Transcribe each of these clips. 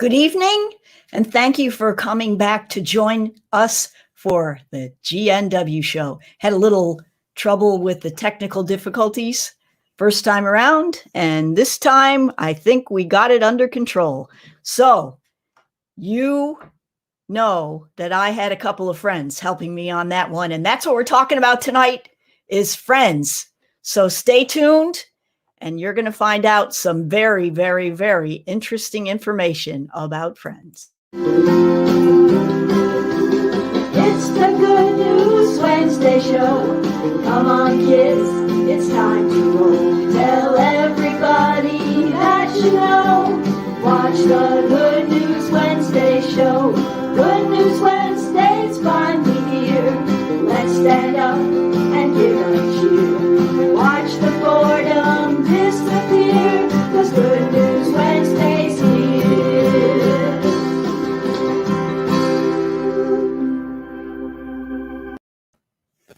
Good evening, and thank you for coming back to join us for the GNW show. Had a little trouble with the technical difficulties first time around, and this time I think we got it under control. So you know that I had a couple of friends helping me on that one, and that's what we're talking about tonight is friends. So stay tuned. And you're going to find out some very, very, very interesting information about friends. It's the Good News Wednesday show. Come on, kids, it's time to roll. Tell everybody that you know. Watch the Good News Wednesday show. Good News Wednesday's finally here. Let's stand up and give a cheer. Watch the boredom disappear, 'cause Good News Wednesday's here.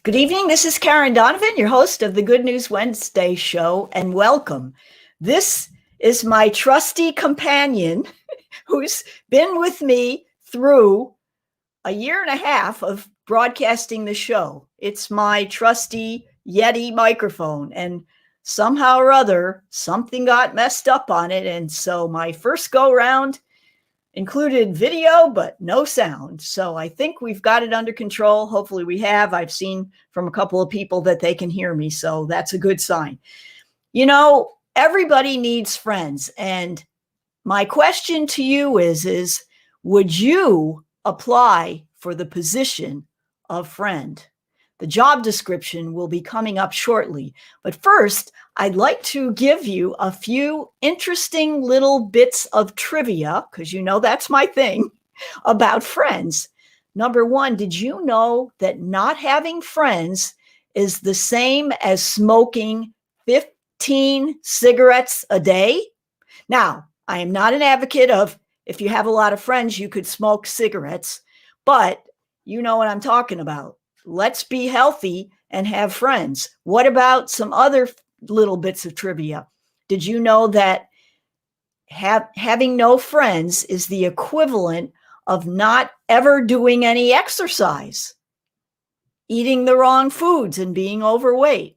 Good evening, this is Karen Donovan, your host of the Good News Wednesday show, and welcome. This is my trusty companion who's been with me through a year and a half of broadcasting the show. It's my trusty Yeti microphone, and somehow or other, something got messed up on it. And so my first go round included video, but no sound. So I think we've got it under control. Hopefully we have. I've seen from a couple of people that they can hear me. So that's a good sign. You know, everybody needs friends. And my question to you is would you apply for the position of friend? The job description will be coming up shortly. But first, I'd like to give you a few interesting little bits of trivia, because you know that's my thing, about friends. Number one, did you know that not having friends is the same as smoking 15 cigarettes a day? Now, I am not an advocate of if you have a lot of friends, you could smoke cigarettes, but you know what I'm talking about. Let's be healthy and have friends. What about some other little bits of trivia? Did you know that having no friends is the equivalent of not ever doing any exercise, eating the wrong foods and being overweight,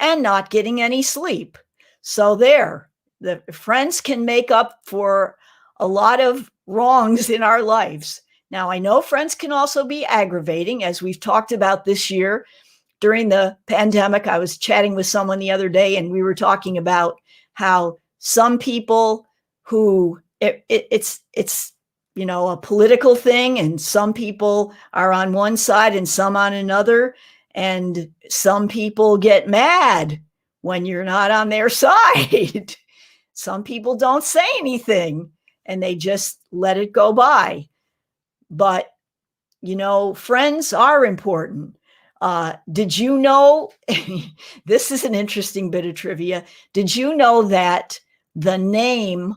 and not getting any sleep? So there, the friends can make up for a lot of wrongs in our lives. Now, I know friends can also be aggravating, as we've talked about this year. During the pandemic, I was chatting with someone the other day, and we were talking about how some people who it's you know, a political thing, and some people are on one side and some on another, and some people get mad when you're not on their side. Some people don't say anything and they just let it go by. But, you know, friends are important. Did you know, this is an interesting bit of trivia. Did you know that the name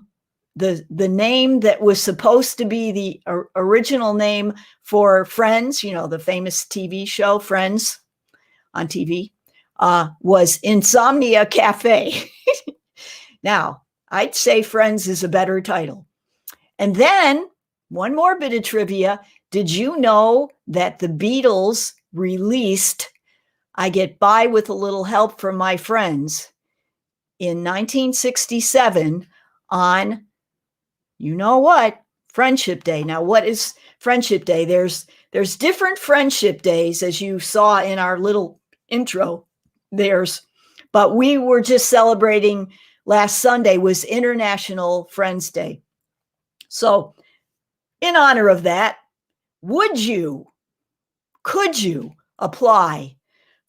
that was supposed to be the original name for Friends, you know, the famous TV show Friends on TV, was Insomnia Cafe? Now, I'd say Friends is a better title. And then one more bit of trivia. Did you know that the Beatles released I Get By With a Little Help from My Friends in 1967 on, you know what, Friendship Day? Now, what is Friendship Day? There's different Friendship Days, as you saw in our little intro. But we were just celebrating last Sunday was International Friends Day. So in honor of that, could you apply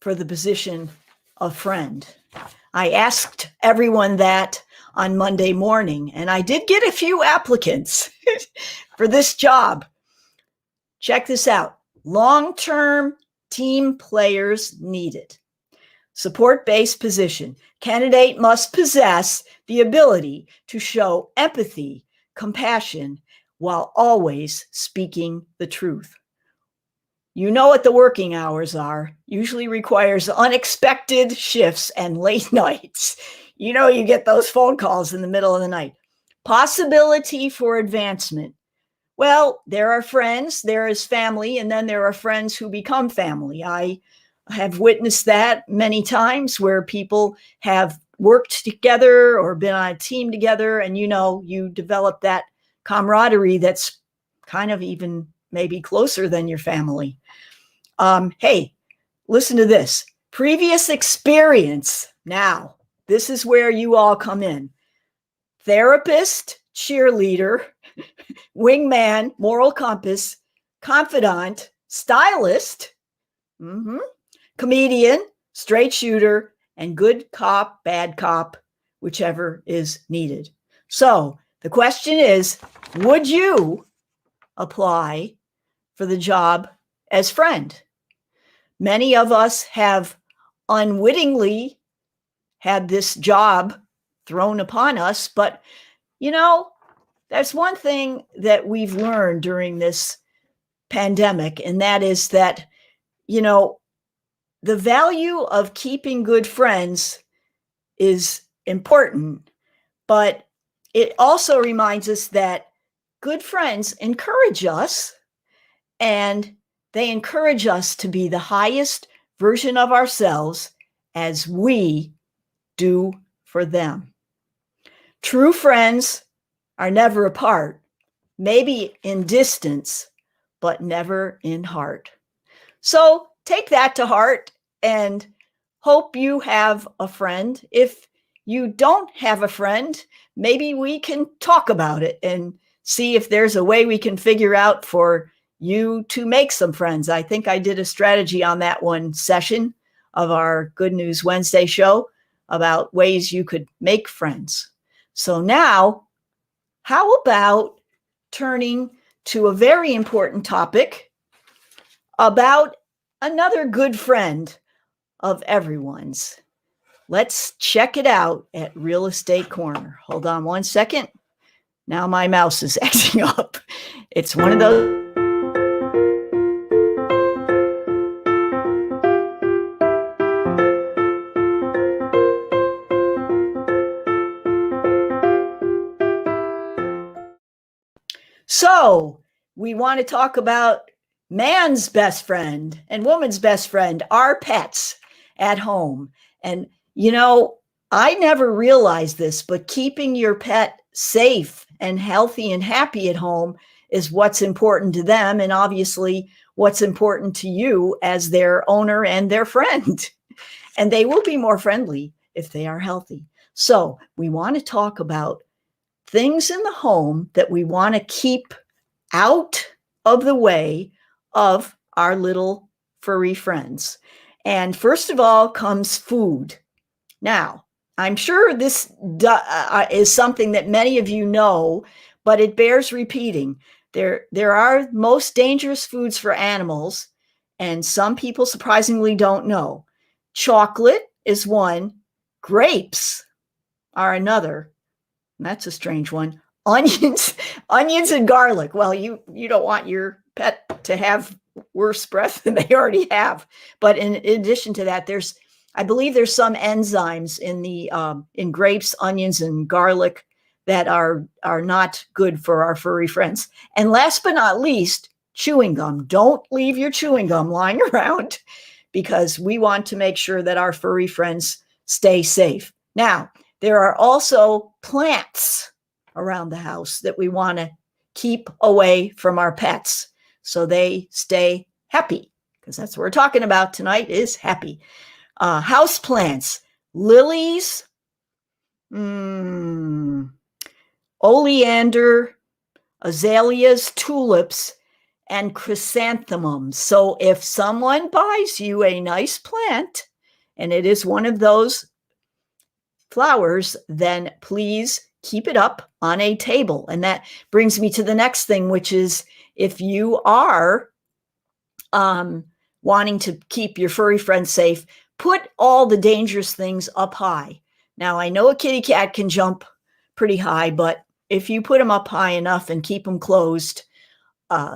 for the position of friend? I asked everyone that on Monday morning, and I did get a few applicants for this job. Check this out. Long-term team players needed. Support-based position. Candidate must possess the ability to show empathy, compassion, while always speaking the truth. You know what the working hours are. Usually requires unexpected shifts and late nights. You know, you get those phone calls in the middle of the night. Possibility for advancement. Well, there are friends, there is family, and then there are friends who become family. I have witnessed that many times where people have worked together or been on a team together, and you develop that camaraderie that's kind of even maybe closer than your family. Hey, listen to this. Previous experience. Now, this is where you all come in. Therapist, cheerleader, wingman, moral compass, confidant, stylist, comedian, straight shooter, and good cop, bad cop, whichever is needed. So the question is, would you apply for the job as friend? Many of us have unwittingly had this job thrown upon us, but that's one thing that we've learned during this pandemic, and that is that, the value of keeping good friends is important, but it also reminds us that good friends encourage us, and they encourage us to be the highest version of ourselves as we do for them. True friends are never apart, maybe in distance, but never in heart. So take that to heart and hope you have a friend. If you don't have a friend, maybe we can talk about it and see if there's a way we can figure out for you to make some friends. I think I did a strategy on that one session of our Good News Wednesday show about ways you could make friends. So now, how about turning to a very important topic about another good friend of everyone's? Let's check it out at Real Estate Corner. Hold on one second. Now my mouse is acting up. It's one of those. So we want to talk about man's best friend and woman's best friend, our pets at home. And, I never realized this, but keeping your pet safe and healthy and happy at home is what's important to them. And obviously what's important to you as their owner and their friend. And they will be more friendly if they are healthy. So we want to talk about things in the home that we want to keep out of the way of our little furry friends. And first of all comes food. Now, I'm sure this is something that many of you know, but it bears repeating. There are most dangerous foods for animals, and some people surprisingly don't know. Chocolate is one. Grapes are another. That's a strange one. Onions and garlic. Well, you don't want your pet to have worse breath than they already have. But in addition to that, I believe there's some enzymes in grapes, onions, and garlic that are not good for our furry friends. And last but not least, chewing gum. Don't leave your chewing gum lying around, because we want to make sure that our furry friends stay safe. Now, there are also plants around the house that we want to keep away from our pets so they stay happy, because that's what we're talking about tonight is happy. House plants, lilies, oleander, azaleas, tulips, and chrysanthemums. So if someone buys you a nice plant and it is one of those flowers, then please keep it up on a table. And that brings me to the next thing, which is if you are wanting to keep your furry friends safe, put all the dangerous things up high. Now, I know a kitty cat can jump pretty high, but if you put them up high enough and keep them closed,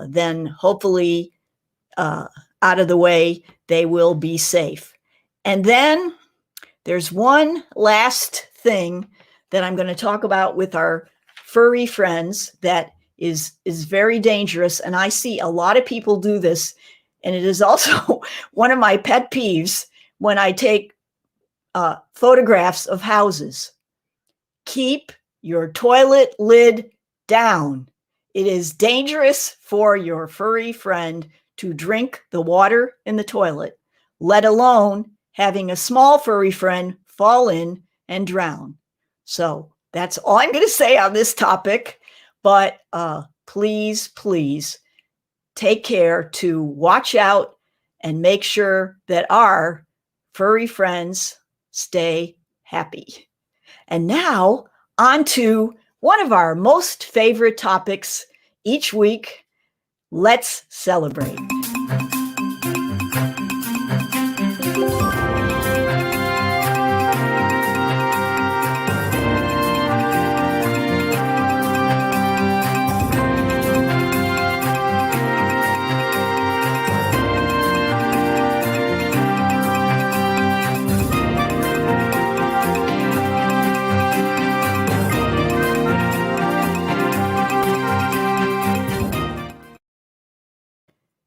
then hopefully out of the way, they will be safe. And then there's one last thing that I'm going to talk about with our furry friends that is very dangerous. And I see a lot of people do this. And it is also one of my pet peeves when I take photographs of houses. Keep your toilet lid down. It is dangerous for your furry friend to drink the water in the toilet, let alone having a small furry friend fall in and drown. So that's all I'm going to say on this topic. But please, please take care to watch out and make sure that our furry friends stay happy. And now on to one of our most favorite topics each week. Let's celebrate.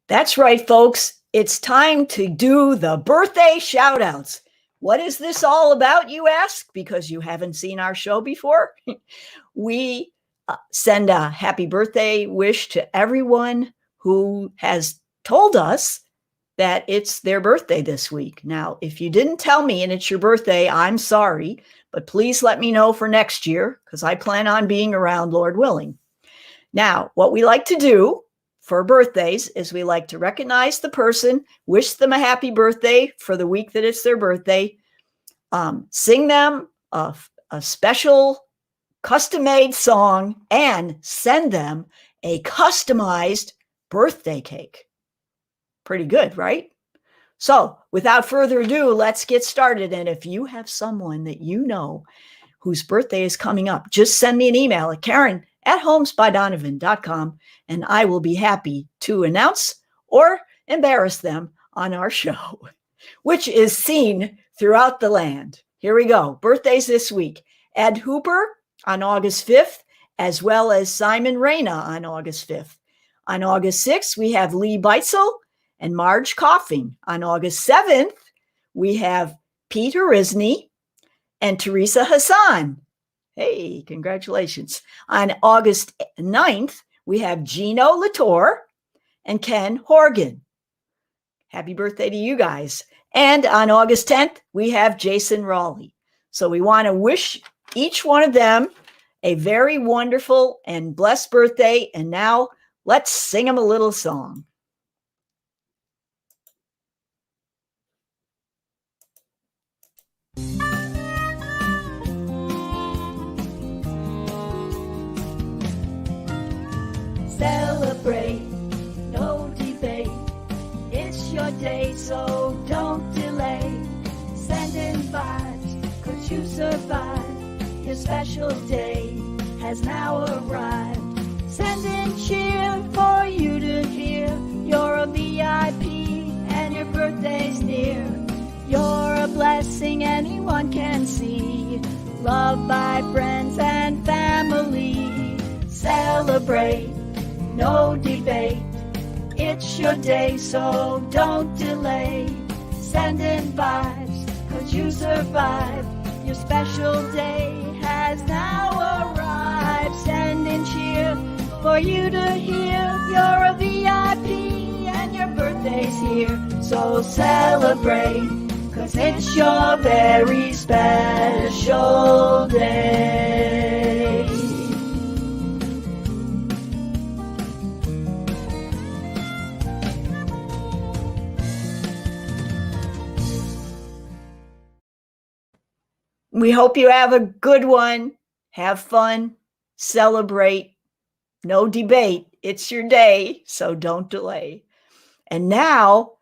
That's right, folks. It's time to do the birthday shoutouts. What is this all about, you ask? Because you haven't seen our show before. We send a happy birthday wish to everyone who has told us that it's their birthday this week. Now, if you didn't tell me and it's your birthday, I'm sorry, but please let me know for next year because I plan on being around, Lord willing. Now, what we like to do for birthdays is we like to recognize the person, wish them a happy birthday for the week that it's their birthday, sing them a special custom-made song, and send them a customized birthday cake. Pretty good, right? So without further ado, let's get started. And if you have someone that you know whose birthday is coming up, just send me an email at Karen@homesbydonovan.com, and I will be happy to announce or embarrass them on our show, which is seen throughout the land. Here we go. Birthdays this week. Ed Hooper on August 5th, as well as Simon Reyna on August 5th. On August 6th, we have Lee Beitzel and Marge Coughing. On August 7th, we have Pete Arisney and Teresa Hassan. Hey, congratulations. On August 9th, we have Gino Latour and Ken Horgan. Happy birthday to you guys. And on August 10th, we have Jason Raleigh. So we want to wish each one of them a very wonderful and blessed birthday. And now let's sing them a little song. Celebrate, no debate. It's your day, so don't delay. Send invites, 'cause you survived. Your special day has now arrived. Send in cheer for you to hear. You're a VIP and your birthday's near. You're a blessing anyone can see. Loved by friends and family. Celebrate, no debate. It's your day, so don't delay. Send invites, 'cause you survived. Your special day has now arrived. Send in cheer for you to hear. You're a VIP and your birthday's here. So celebrate, 'cause it's your very special day. We hope you have a good one. Have fun. Celebrate. No debate. It's your day, so don't delay. And now,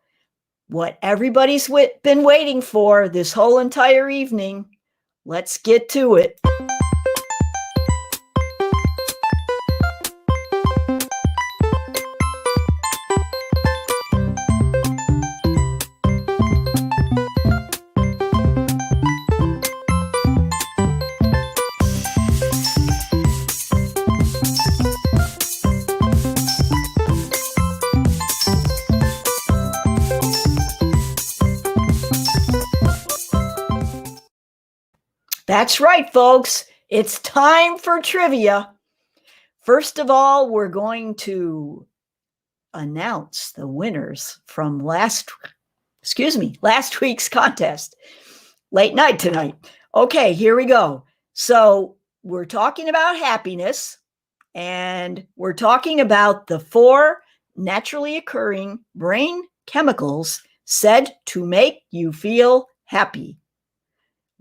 what everybody's been waiting for this whole entire evening, let's get to it. That's right, folks. It's time for trivia. First of all, we're going to announce the winners from last week's contest. Late night tonight. Okay, here we go. So we're talking about happiness, and we're talking about the 4 naturally occurring brain chemicals said to make you feel happy.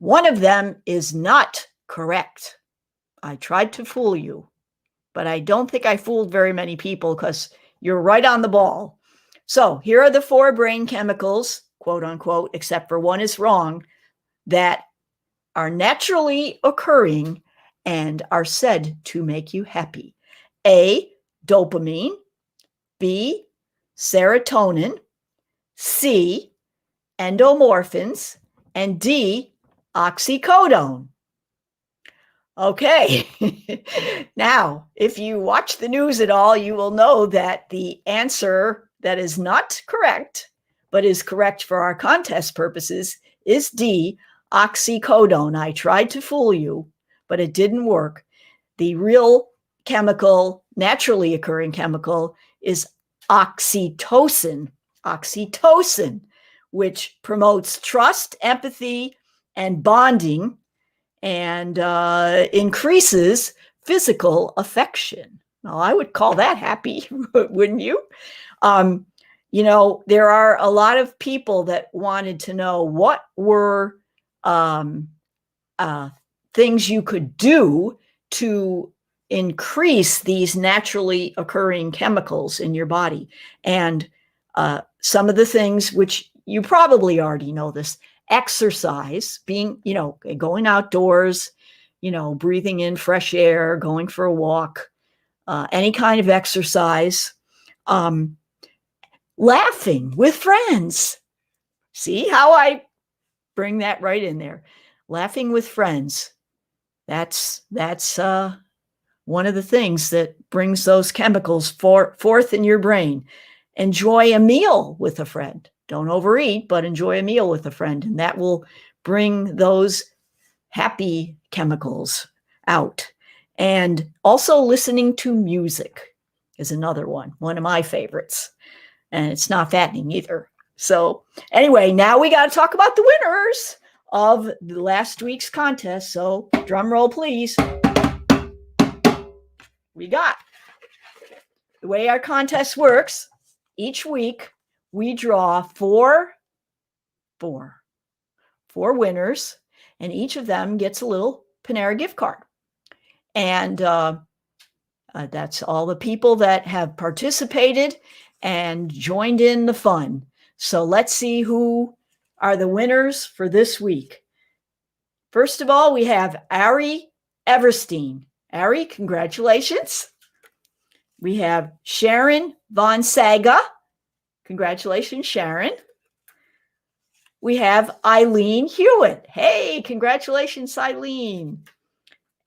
One of them is not correct. I tried to fool you, but I don't think I fooled very many people because you're right on the ball. So here are the 4 brain chemicals, quote unquote, except for one is wrong, that are naturally occurring and are said to make you happy. A, dopamine. B, serotonin. C, endomorphins. And D, oxycodone. Okay. Now, if you watch the news at all, you will know that the answer that is not correct, but is correct for our contest purposes, is D, oxycodone. I tried to fool you, but it didn't work. The real chemical, naturally occurring chemical, is oxytocin. Oxytocin, which promotes trust, empathy, and bonding, and increases physical affection. Well, I would call that happy, wouldn't you? There are a lot of people that wanted to know what were things you could do to increase these naturally occurring chemicals in your body. And some of the things, which you probably already know this, exercise, being, going outdoors, breathing in fresh air, going for a walk, any kind of exercise, laughing with friends. See how I bring that right in there? Laughing with friends. That's one of the things that brings those chemicals forth in your brain. Enjoy a meal with a friend. Don't overeat, but enjoy a meal with a friend, and that will bring those happy chemicals out. And also listening to music is another one of my favorites. And it's not fattening either. So anyway, now we got to talk about the winners of the last week's contest. So drum roll, please. We got, the way our contest works, each week we draw four winners, and each of them gets a little Panera gift card. And that's all the people that have participated and joined in the fun. So let's see who are the winners for this week. First of all, we have Ari Everstein. Ari, congratulations. We have Sharon Von Saga. Congratulations, Sharon. We have Eileen Hewitt. Hey, congratulations, Eileen.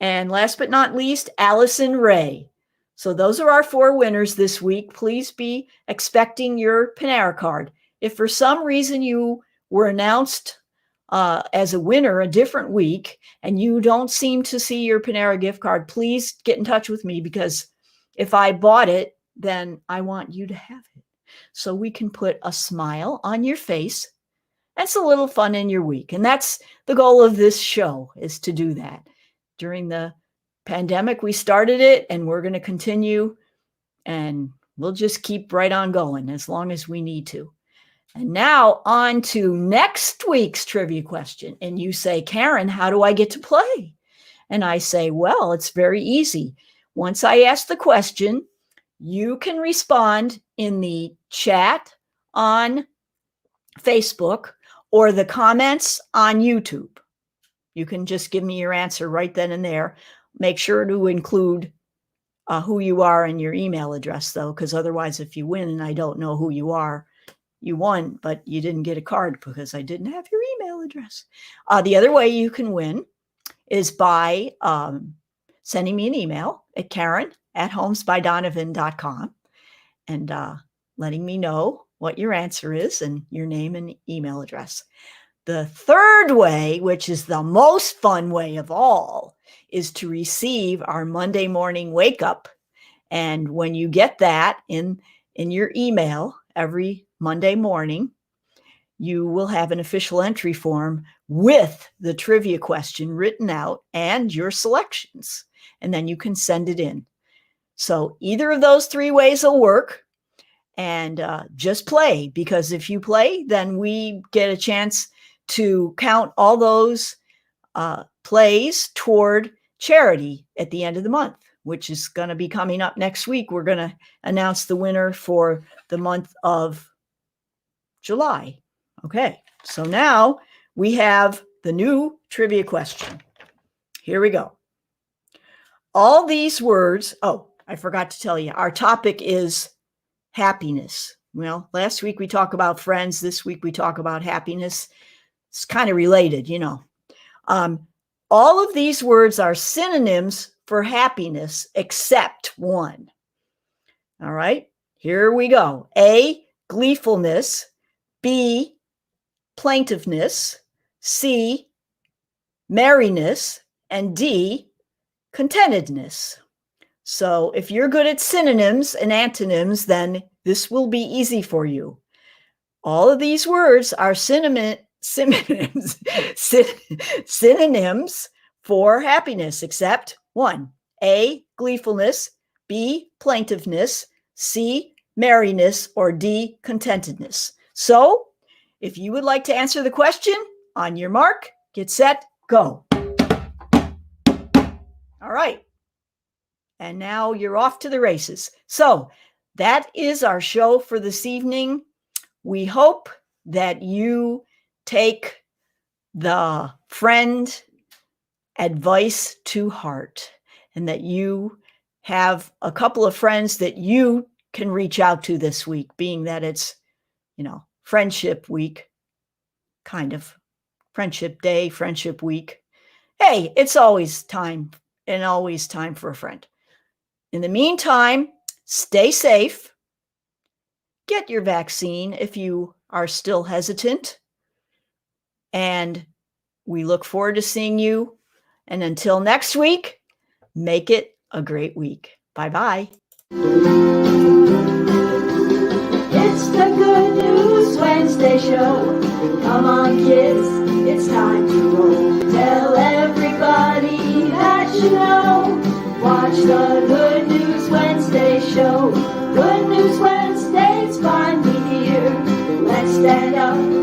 And last but not least, Allison Ray. So those are our 4 winners this week. Please be expecting your Panera card. If for some reason you were announced as a winner a different week and you don't seem to see your Panera gift card, please get in touch with me, because if I bought it, then I want you to have it so we can put a smile on your face. That's a little fun in your week. And that's the goal of this show, is to do that. During the pandemic, we started it, and we're going to continue, and we'll just keep right on going as long as we need to. And now on to next week's trivia question. And you say, Karen, how do I get to play? And I say, well, it's very easy. Once I ask the question, you can respond in the chat on Facebook or the comments on YouTube. You can just give me your answer right then and there. Make sure to include who you are and your email address, though, because otherwise, if you win and I don't know who you are, you won, but you didn't get a card because I didn't have your email address. The other way you can win is by sending me an email at Karen@homesbydonovan.com and letting me know what your answer is and your name and email address. The third way, which is the most fun way of all, is to receive our Monday morning wake up. And when you get that in your email every Monday morning, you will have an official entry form with the trivia question written out and your selections. And then you can send it in. So either of those three ways will work. And just play, because if you play, then we get a chance to count all those plays toward charity at the end of the month, which is going to be coming up next week. We're going to announce the winner for the month of July. Okay, so now we have the new trivia question. Here we go. All these words, oh, I forgot to tell you, our topic is happiness. Well, last week we talked about friends. This week we talk about happiness. It's kind of related, you know. All of these words are synonyms for happiness except one. All right, here we go. A, gleefulness. B, plaintiveness. C, merriness. And D, contentedness. So if you're good at synonyms and antonyms, then this will be easy for you. All of these words are synonyms for happiness, except one. A, gleefulness. B, plaintiveness. C, merriness. Or D, contentedness. So if you would like to answer the question, on your mark, get set, go. All right. And now you're off to the races. So that is our show for this evening. We hope that you take the friend advice to heart and that you have a couple of friends that you can reach out to this week, being that it's, you know, friendship week, kind of friendship day, friendship week. Hey, it's always time for a friend. In the meantime, stay safe. Get your vaccine if you are still hesitant. And we look forward to seeing you. And until next week, make it a great week. Bye-bye. It's the Good News Wednesday show. Come on, kids, it's time to roll. Tell everybody that you know. Watch the Good News Wednesday show. Good News Wednesday's finally here. Let's stand up